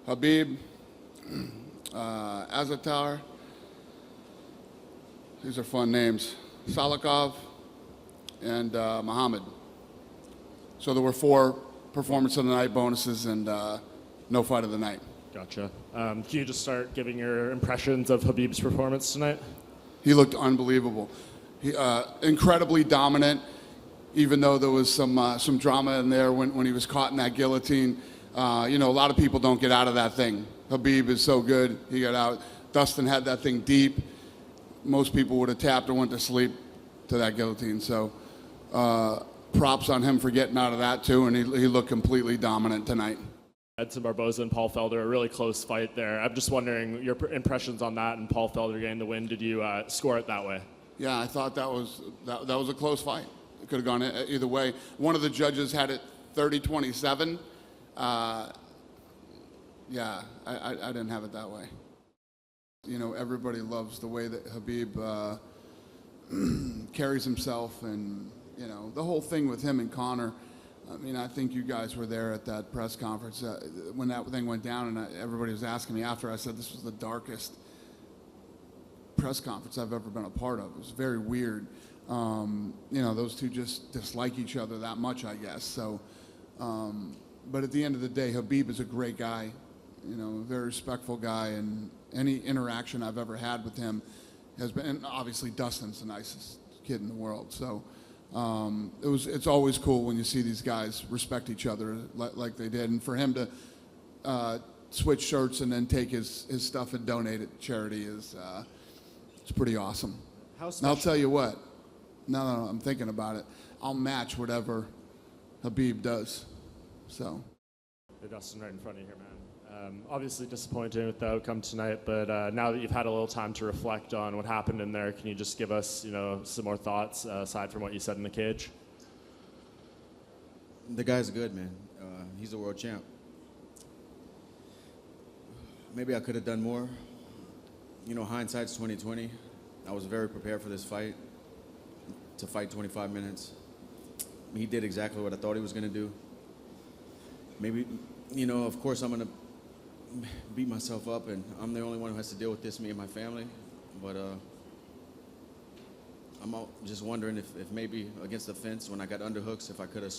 Khabib, Azatar, these are fun names, Salikov, and Muhammad. So there were 4 performance of the night bonuses and no fight of the night. Gotcha. Can you just start giving your impressions of Khabib's performance tonight? He looked unbelievable. He, incredibly dominant, even though there was some drama in there when he was caught in that guillotine. You know, a lot of people don't get out of that thing. Khabib is so good, he got out. Dustin had that thing deep. Most people would have tapped or went to sleep to that guillotine. So props on him for getting out of that too, and he looked completely dominant tonight. Edson Barboza and Paul Felder, a really close fight there. I'm just wondering your impressions on that and Paul Felder getting the win. Did you score it that way? Yeah, I thought that was a close fight. It could have gone either way. One of the judges had it 30-27. Yeah, I didn't have it that way. You know, everybody loves the way that Khabib carries himself, and you know the whole thing with him and Conor. I mean, I think you guys were there at that press conference when that thing went down, and everybody was asking me after. I said this was the darkest press conference I've ever been a part of. It was very weird. You know, those two just dislike each other that much, I guess. So, but at the end of the day, Khabib is a great guy. You know, a very respectful guy, and any interaction I've ever had with him has been. And obviously, Dustin's the nicest kid in the world. So. It's always cool when you see these guys respect each other like they did, and for him to switch shirts and then take his stuff and donate it to charity is it's pretty awesome. And I'll tell you what, no, I'm thinking about it. I'll match whatever Khabib does. So. Hey, Dustin, right in front of you here, man. Obviously disappointed with the outcome tonight, but now that you've had a little time to reflect on what happened in there, can you just give us, you know, some more thoughts aside from what you said in the cage? The guy's good, man. He's a world champ. Maybe I could have done more. You know, hindsight's 20/20. I was very prepared for this fight, to fight 25 minutes. He did exactly what I thought he was going to do. Maybe, you know, of course I'm going to beat myself up, and I'm the only one who has to deal with this, me and my family. But I'm just wondering if maybe against the fence when I got underhooks, if I could have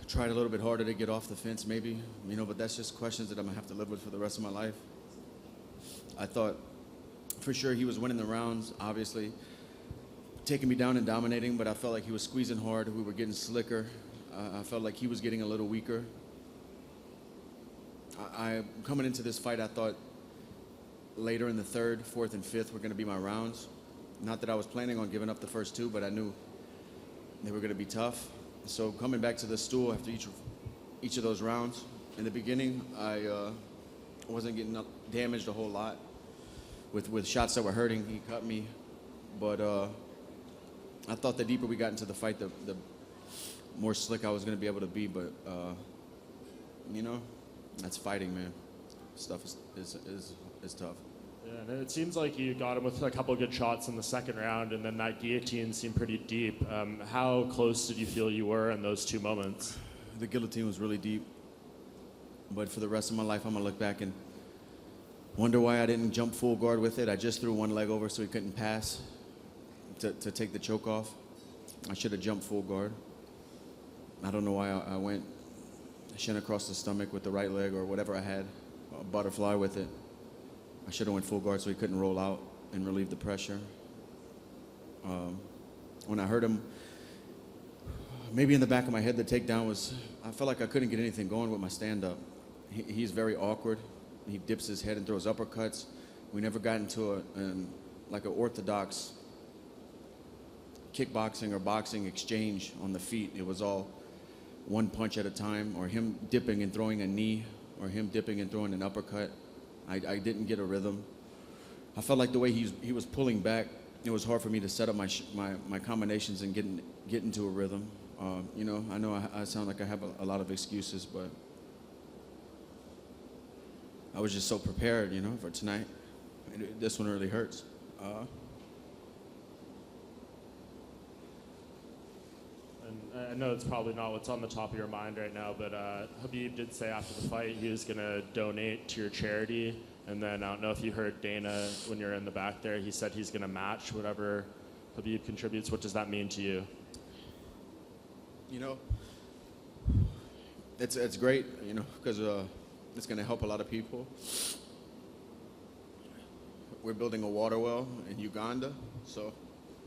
tried a little bit harder to get off the fence, maybe. You know, but that's just questions that I'm going to have to live with for the rest of my life. I thought for sure he was winning the rounds, obviously, taking me down and dominating, but I felt like he was squeezing hard. We were getting slicker. I felt like he was getting a little weaker. Coming into this fight, I thought later in the 3rd, 4th, and 5th were going to be my rounds. Not that I was planning on giving up the first 2, but I knew they were going to be tough. So coming back to the stool after each of those rounds, in the beginning, I wasn't getting damaged a whole lot with shots that were hurting. He cut me, but I thought the deeper we got into the fight, the more slick I was going to be able to be. But you know, that's fighting, man. Stuff is tough. Yeah, and it seems like you got him with a couple of good shots in the 2nd round, and then that guillotine seemed pretty deep. How close did you feel you were in those 2 moments? The guillotine was really deep, but for the rest of my life, I'm gonna look back and wonder why I didn't jump full guard with it. I just threw one leg over so he couldn't pass to take the choke off. I should have jumped full guard. I don't know why I went shin across the stomach with the right leg or whatever I had, a butterfly with it. I should have went full guard so he couldn't roll out and relieve the pressure. When I heard him, maybe in the back of my head, the takedown was, I felt like I couldn't get anything going with my stand-up. He's very awkward. He dips his head and throws uppercuts. We never got into like an orthodox kickboxing or boxing exchange on the feet. It was all one punch at a time, or him dipping and throwing a knee, or him dipping and throwing an uppercut. I didn't get a rhythm. I felt like the way he was pulling back, it was hard for me to set up my combinations and get into a rhythm. You know I sound like I have a lot of excuses, but I was just so prepared, you know, for tonight. This one really hurts. And I know it's probably not what's on the top of your mind right now, but Khabib did say after the fight he was going to donate to your charity. And then I don't know if you heard Dana when you're in the back there, he said he's going to match whatever Khabib contributes. What does that mean to you? You know, it's great, you know, because it's going to help a lot of people. We're building a water well in Uganda, so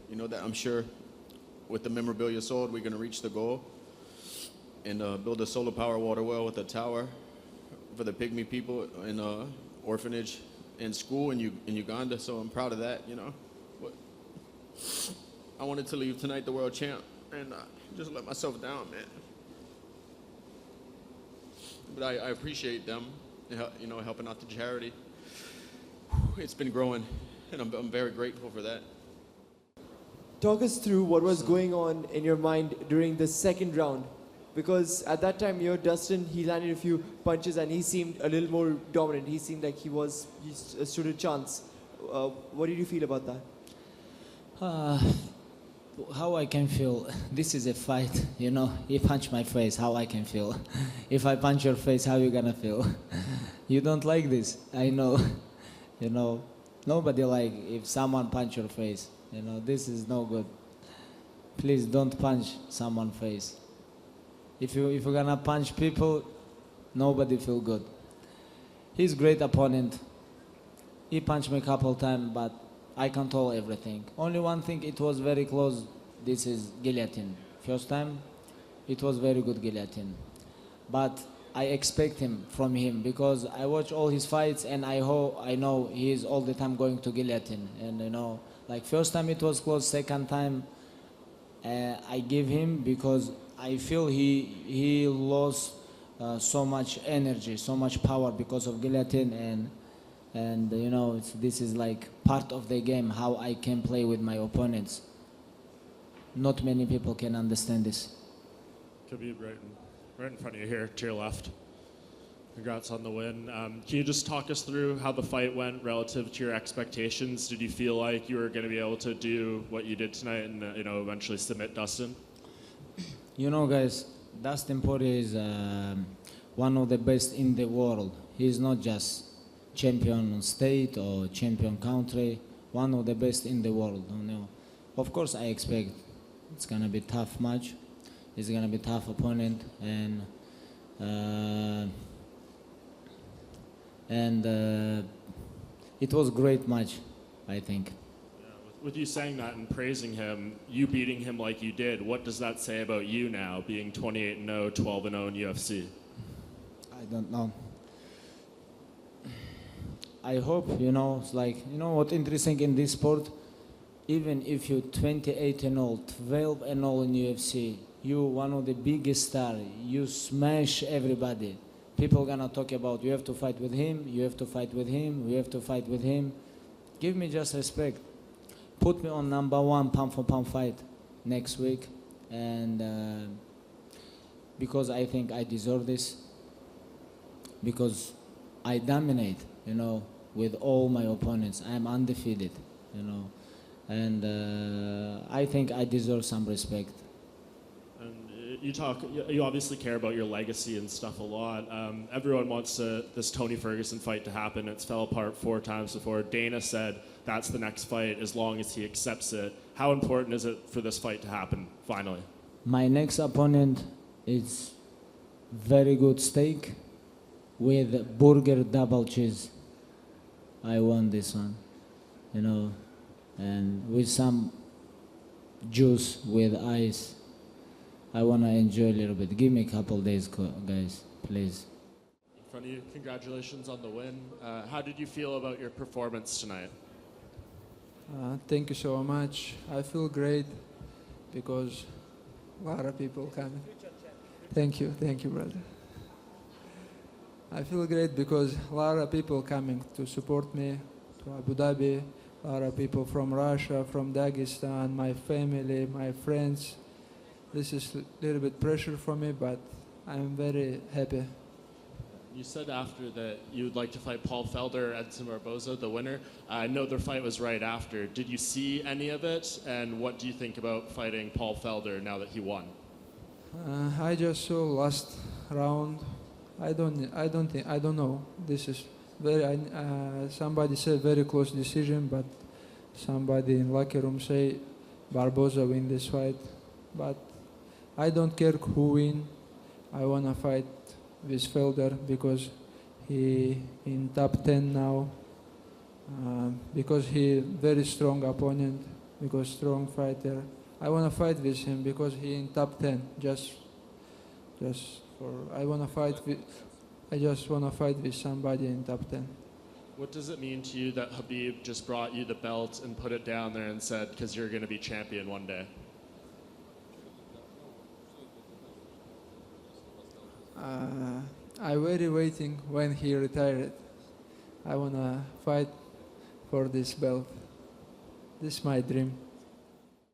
you know that I'm sure with the memorabilia sold, we're going to reach the goal and build a solar power water well with a tower for the pygmy people in orphanage and school in Uganda. So I'm proud of that, you know. But I wanted to leave tonight the world champ and just let myself down, man. But I appreciate them, you know, helping out the charity. It's been growing, and I'm very grateful for that. Talk us through what was going on in your mind during the second round. Because at that time, Dustin, he landed a few punches and he seemed a little more dominant. He seemed like he stood a chance. What did you feel about that? How I can feel, this is a fight, you know. You punch my face, how I can feel. If I punch your face, how you gonna feel? You don't like this, I know. You know, nobody like if someone punch your face. You know, this is no good. Please don't punch someone's face. If you're gonna punch people, nobody feel good. He's great opponent. He punched me a couple times, but I control everything. Only one thing, it was very close. This is guillotine. First time, it was very good guillotine. But I expect from him because I watch all his fights and I know he is all the time going to guillotine. And you know, like first time it was close, second time I give him because I feel he lost so much energy, so much power because of guillotine and you know, this is like part of the game, how I can play with my opponents. Not many people can understand this. Khabib, right in front of you here, to your left. Congrats on the win. Can you just talk us through how the fight went relative to your expectations? Did you feel like you were going to be able to do what you did tonight and you know, eventually submit Dustin? You know, guys, Dustin Poirier is one of the best in the world. He's not just champion state or champion country, one of the best in the world. You know. Of course, I expect it's gonna be a tough match. It's gonna be a tough opponent, and it was a great match, I think. With you saying that and praising him, you beating him like you did, what does that say about you now, being 28-0, 12-0 in UFC? I don't know. I hope, you know, it's like, you know what interesting in this sport? Even if you're 28-0, 12-0 in UFC, you one of the biggest stars, you smash everybody. People gonna talk about, you have to fight with him, you have to fight with him, you have to fight with him. Give me just respect. Put me on #1 pound for pound fight next week, and because I think I deserve this, because I dominate, you know, with all my opponents. I'm undefeated, you know, and I think I deserve some respect. And you obviously care about your legacy and stuff a lot. Everyone wants this Tony Ferguson fight to happen. It's fell apart 4 times before. Dana said that's the next fight as long as he accepts it. How important is it for this fight to happen finally? My next opponent is very good steak with burger double cheese. I want this one, you know, and with some juice with ice. I want to enjoy a little bit. Give me a couple days, guys, please. In front of you, congratulations on the win. How did you feel about your performance tonight? Thank you so much. I feel great because a lot of people coming. Thank you, brother. I feel great because a lot of people coming to support me to Abu Dhabi. A lot of people from Russia, from Dagestan, my family, my friends. This is a little bit pressure for me, but I'm very happy. You said after that you would like to fight Paul Felder, Edson Barboza, the winner. I know their fight was right after. Did you see any of it? And what do you think about fighting Paul Felder now that he won? I just saw last round. I don't know. This is somebody said very close decision, but somebody in locker room say Barboza win this fight. But I don't care who win. I wanna fight with Felder because he in top 10 now. Because he very strong opponent, because strong fighter. I wanna fight with him because he in top 10. I just wanna fight with somebody in top 10. What does it mean to you that Khabib just brought you the belt and put it down there and said, because you're going to be champion one day? I very waiting when he retired. I wanna fight for this belt. This is my dream.